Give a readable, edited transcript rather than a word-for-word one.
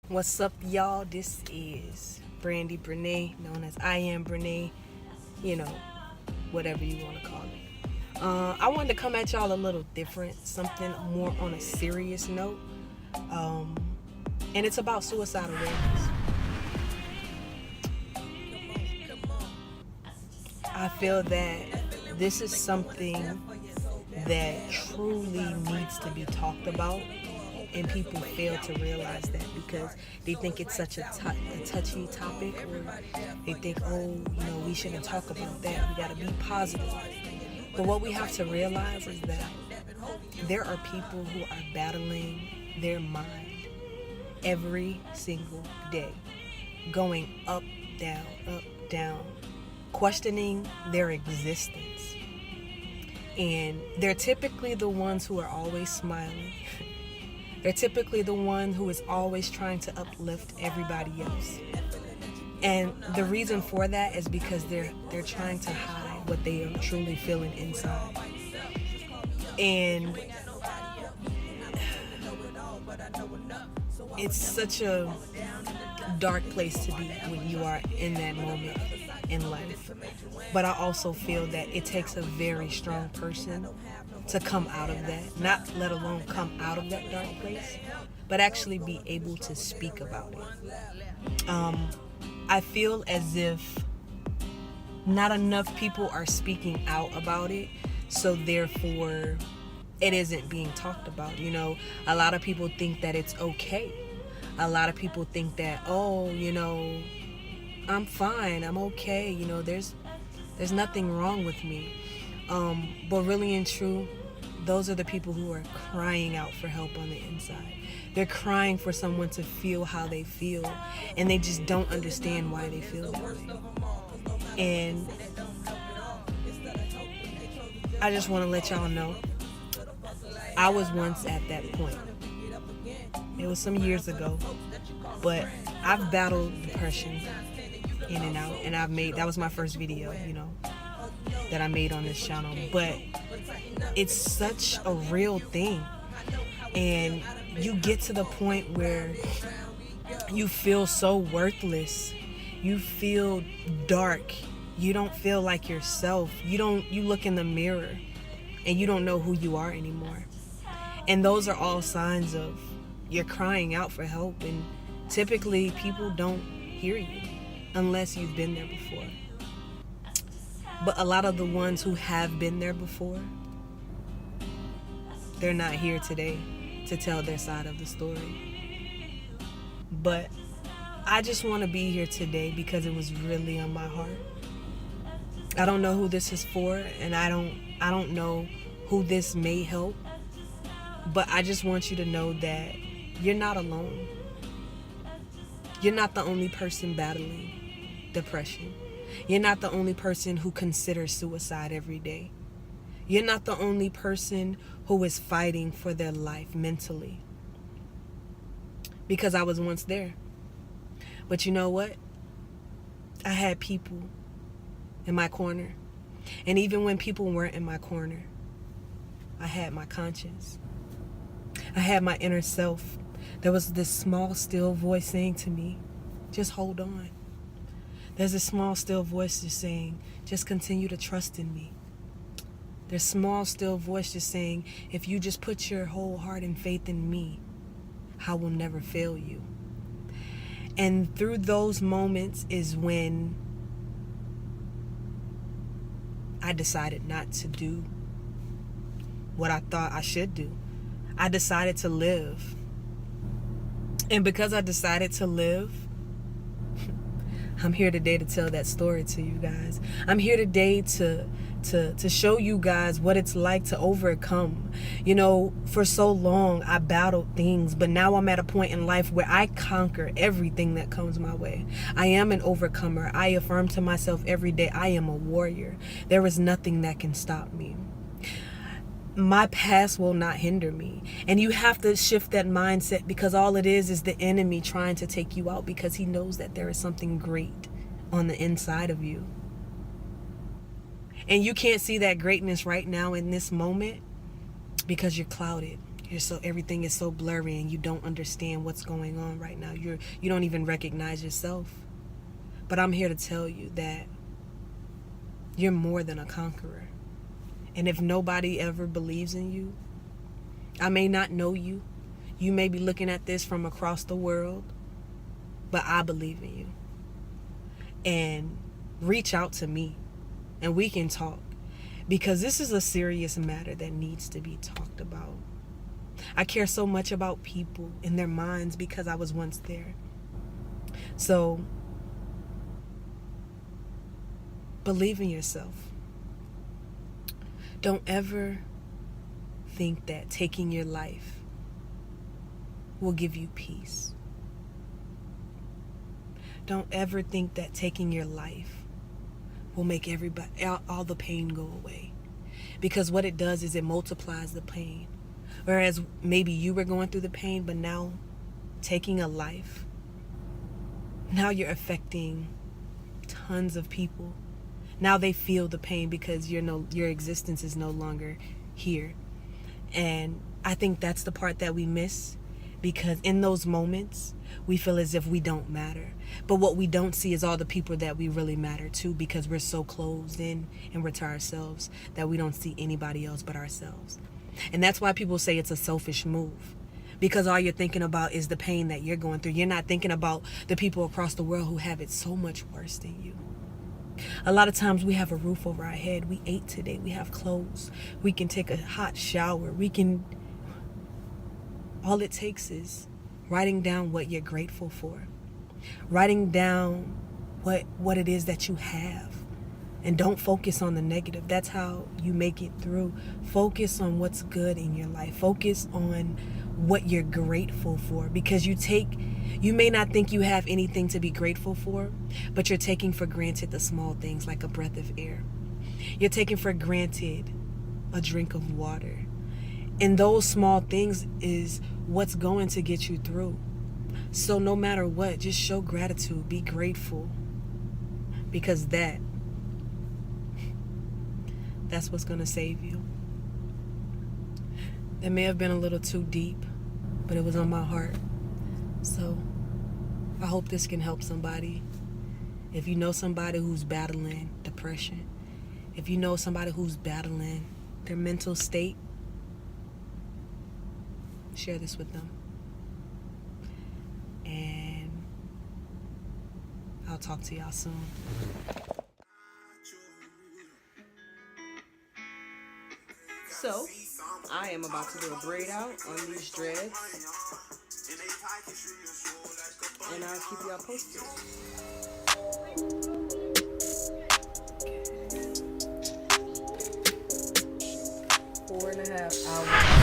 What's up, y'all? This is Bernay, known as I Am Bernay, you know, whatever you want to call it. I wanted to come at y'all a little different, something more on a serious note, and it's about suicide awareness. I feel that this is something that truly needs to be talked about, and people fail to realize that because they think it's such a touchy topic, or they think, oh, we shouldn't talk about that. We got to be positive. But what we have to realize is that there are people who are battling their mind every single day, going up, down, questioning their existence. And they're typically the ones who are always smiling. They're typically the one who is always trying to uplift everybody else. And the reason for that is because they're trying to hide what they are truly feeling inside. And it's such a dark place to be when you are in that moment in life. But I also feel that it takes a very strong person to come out of that, not let alone come out of that dark place, but actually be able to speak about it. I feel as if not enough people are speaking out about it, so therefore it isn't being talked about. A lot of people think that it's okay. A lot of people think that, I'm fine, I'm okay, there's nothing wrong with me. But really and true, those are the people who are crying out for help on the inside. They're crying for someone to feel how they feel, and they just don't understand why they feel that way. And I just want to let y'all know, I was once at that point. It was some years ago, but I've battled depression in and out, and that was my first video, that I made on this channel. But it's such a real thing, and you get to the point where you feel so worthless. You feel dark. You don't feel like yourself. You look in the mirror and you don't know who you are anymore. And those are all signs of you're crying out for help, and typically people don't hear you unless you've been there before. But a lot of the ones who have been there before, they're not here today to tell their side of the story. But I just want to be here today because it was really on my heart. I don't know who this is for, and I don't know who this may help, but I just want you to know that you're not alone. You're not the only person battling depression. You're not the only person who considers suicide every day. You're not the only person who is fighting for their life mentally. Because I was once there. But you know what? I had people in my corner. And even when people weren't in my corner, I had my conscience. I had my inner self. There was this small, still voice saying to me, just hold on. There's a small, still voice just saying, just continue to trust in me. There's a small, still voice just saying, if you just put your whole heart and faith in me, I will never fail you. And through those moments is when I decided not to do what I thought I should do. I decided to live. And because I decided to live, I'm here today to tell that story to you guys. I'm here today to show you guys what it's like to overcome. For so long I battled things, but now I'm at a point in life where I conquer everything that comes my way. I am an overcomer. I affirm to myself every day, I am a warrior. There is nothing that can stop me. My past will not hinder me. And you have to shift that mindset, because all it is the enemy trying to take you out, because he knows that there is something great on the inside of you. And you can't see that greatness right now in this moment because you're clouded. Everything is so blurry and you don't understand what's going on right now. You don't even recognize yourself. But I'm here to tell you that you're more than a conqueror. And if nobody ever believes in you, I may not know you. You may be looking at this from across the world, but I believe in you. And reach out to me and we can talk, because this is a serious matter that needs to be talked about. I care so much about people and their minds because I was once there. So believe in yourself. Don't ever think that taking your life will give you peace. Don't ever think that taking your life will make all the pain go away. Because what it does is it multiplies the pain. Whereas maybe you were going through the pain, but now taking a life, now you're affecting tons of people. Now they feel the pain because your existence is no longer here. And I think that's the part that we miss, because in those moments we feel as if we don't matter. But what we don't see is all the people that we really matter to, because we're so closed in and we're to ourselves that we don't see anybody else but ourselves. And that's why people say it's a selfish move, because all you're thinking about is the pain that you're going through. You're not thinking about the people across the world who have it so much worse than you. A lot of times we have a roof over our head. We ate today. We have clothes. We can take a hot shower. All it takes is writing down what you're grateful for. Writing down what it is that you have. And don't focus on the negative. That's how you make it through. Focus on what's good in your life. Focus on what you're grateful for. Because you may not think you have anything to be grateful for, but you're taking for granted the small things like a breath of air. You're taking for granted a drink of water. And those small things is what's going to get you through. So no matter what, just show gratitude. Be grateful. Because that's what's going to save you. That may have been a little too deep, but it was on my heart. So I hope this can help somebody. If you know somebody who's battling depression, if you know somebody who's battling their mental state, share this with them. And I'll talk to y'all soon. So, I am about to do a braid out on these dreads, and I'll keep y'all posted. 4.5 hours.